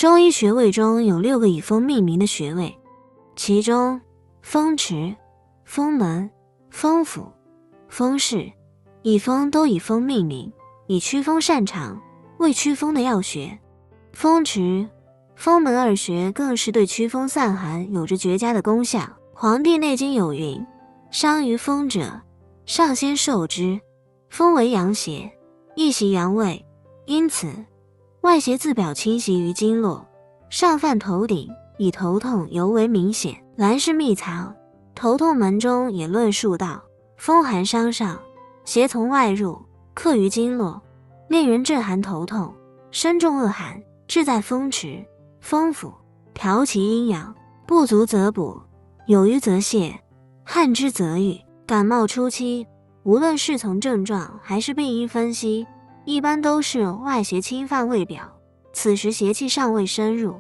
中医穴位中有6个以风命名的穴位，其中风池、风门、风府、风室、以风都以风命名，以驱风擅长，为驱风的要穴。风池、风门2穴更是对驱风散寒有着绝佳的功效。《黄帝内经》有云：伤于风者，上先受之。风为阳邪，亦袭阳位，因此外邪自表侵袭于经络，上犯头顶，以头痛尤为明显。兰氏秘藏头痛门中也论述到，风寒伤上，邪从外入，克于经络，令人震寒头痛，身重恶寒，志在风池、风府，调其阴阳，不足则补，有余则泻，汗之则愈。感冒初期，无论是从症状还是病因分析，一般都是外邪侵犯未表，此时邪气尚未深入，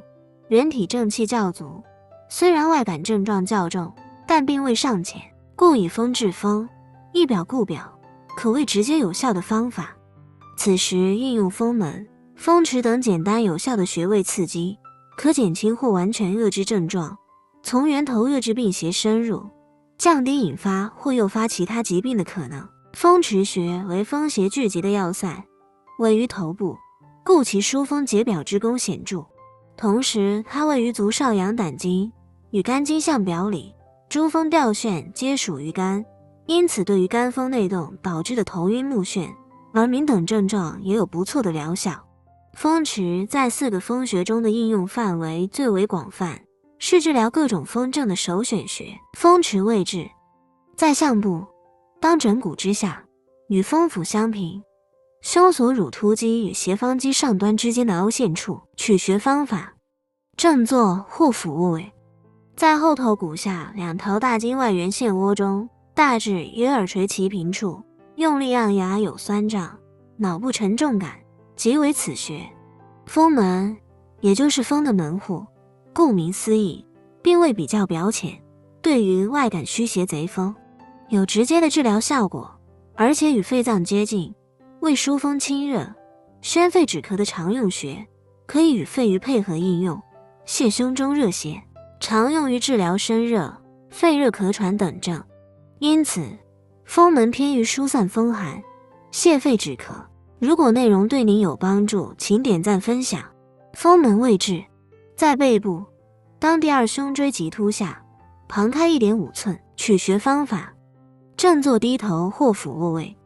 人体正气较足，虽然外感症状较重，但并未尚浅，故以风治风，一表固表，可谓直接有效的方法。此时运用风门、风池等简单有效的穴位刺激，可减轻或完全遏制症状，从源头遏制病邪深入，降低引发或诱发其他疾病的可能。风池穴为风邪聚集的要塞，位于头部，故其疏风解表之功显著。同时它位于足少阳胆经，与肝经相表里，诸风调眩皆属于肝，因此对于肝风内动导致的头晕目眩、耳鸣等症状也有不错的疗效。风池在4个风穴中的应用范围最为广泛，是治疗各种风症的首选穴。风池位置在项部，当枕骨之下，与风府相平，胸锁乳突肌与斜方肌上端之间的凹陷处。取穴方法：正坐或俯卧位，在后头骨下2条大经外缘陷窝中，大致与耳垂齐平处，用力按压有酸胀、脑部沉重感，即为此穴。风门也就是风的门户，顾名思义，并未比较表浅，对于外感虚邪贼风有直接的治疗效果，而且与肺脏接近，为疏风清热、宣肺止咳的常用穴，可以与肺俞配合应用，泻胸中热邪，常用于治疗身热、肺热咳喘等症。因此风门偏于疏散风寒、泻肺止咳。如果内容对您有帮助，请点赞分享。风门位置在背部，当第2胸椎棘突下，旁开 1.5 寸。取穴方法：正坐低头或俯卧位，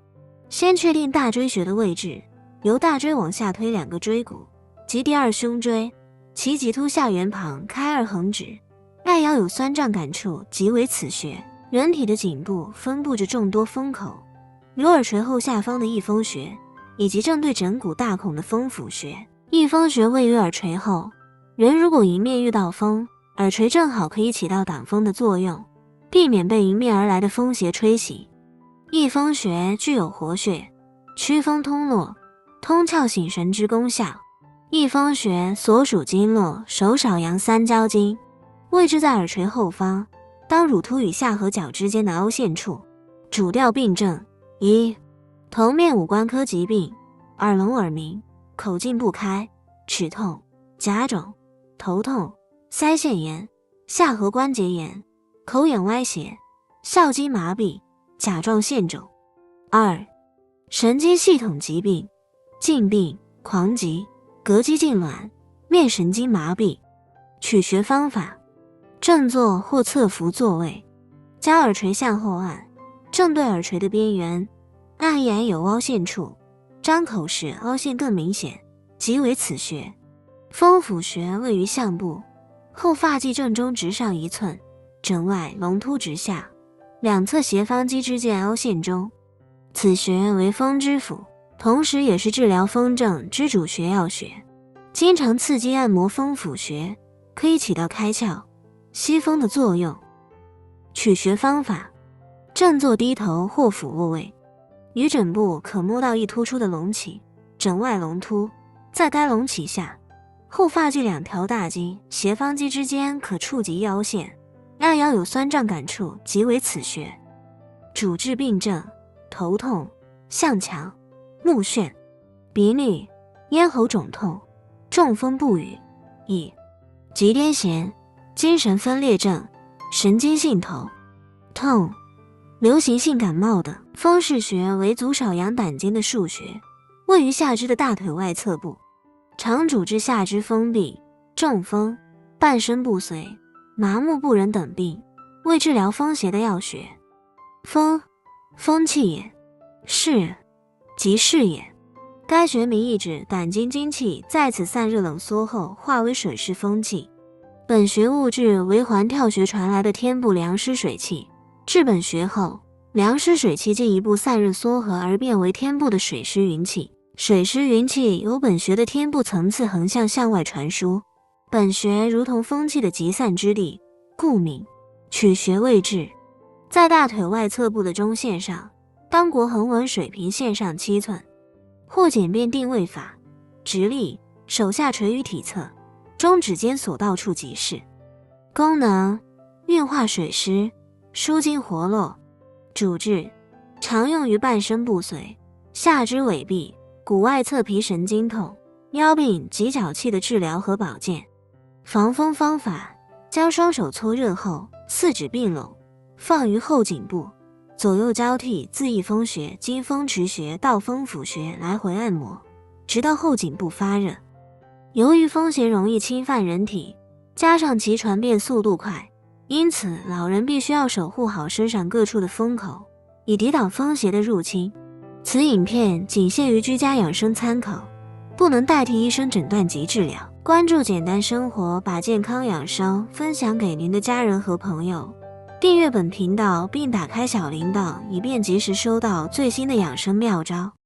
先确定大椎穴的位置，由大椎往下推2个椎骨，即第2胸椎，其棘突下缘旁开2横指，按腰有酸胀感处，即为此穴。人体的颈部分布着众多风口，如耳垂后下方的翳风穴，以及正对枕骨大孔的风府穴。翳风穴位于耳垂后，人如果迎面遇到风，耳垂正好可以起到挡风的作用，避免被迎面而来的风邪吹袭。翳风穴具有活血、祛风通络、通窍醒神之功效。翳风穴所属经络手少阳三焦经，位置在耳垂后方，当乳突与下颌角之间的凹陷处。主调病症： 1. 头面五官科疾病，耳聋耳鸣，口径不开，齿痛，甲肿，头痛，腮腺炎，下颌关节炎，口眼歪斜，笑肌麻痹，甲状腺肿。 2. 神经系统疾病，痉病，狂疾，膈肌痉挛，面神经麻痹。取穴方法：正坐或侧伏坐位，将耳垂向后按，正对耳垂的边缘，按眼有凹陷处，张口时凹陷更明显，即为此穴。风府穴位于项部，后发际正中直上1寸，枕外隆突直下，2侧斜方肌之间凹陷中。此穴为风之府，同时也是治疗风症之主穴要穴。经常刺激按摩风府穴，可以起到开窍、吸风的作用。取穴方法：正坐低头或俯卧位，于枕部可摸到一突出的隆起，枕外隆突，在该隆起下，后发际2条大肌、斜方肌之间可触及腰线，按腰有酸胀感处，即为此穴。主治病症：头痛、项强、目眩、鼻衄、咽喉肿痛、中风不语、1. 急癫痫、精神分裂症、神经性头痛、流行性感冒等。风市穴为足少阳胆经的腧穴，位于下肢的大腿外侧部，常主治下肢封闭、中风、半身不遂、麻木不仁等病，为治疗风邪的要穴。风，风气也；市，即势也。该穴名意指胆经精气在此散热冷缩后化为水湿风气。本穴物质为环跳穴传来的天部凉湿水气，至本穴后，凉湿水气进一步散热缩合而变为天部的水湿云气。水湿云气由本穴的天部层次横向外传输。本穴如同风气的集散之地，故名。取穴位置，在大腿外侧部的中线上，当国横纹水平线上7寸。或简便定位法，直立，手下垂于体侧，中指尖所到处即是。功能：运化水湿，舒筋活络。主治：常用于半身不遂、下肢痿痹、股外侧皮神经痛、腰病及脚气的治疗和保健。防风方法：将双手搓热后，四指并拢，放于后颈部，左右交替自翳风穴经风池穴到风府穴来回按摩，直到后颈部发热。由于风邪容易侵犯人体，加上其传变速度快，因此老人必须要守护好身上各处的风口，以抵挡风邪的入侵。此影片仅限于居家养生参考，不能代替医生诊断及治疗。关注简单生活，把健康养生分享给您的家人和朋友。订阅本频道并打开小铃铛，以便及时收到最新的养生妙招。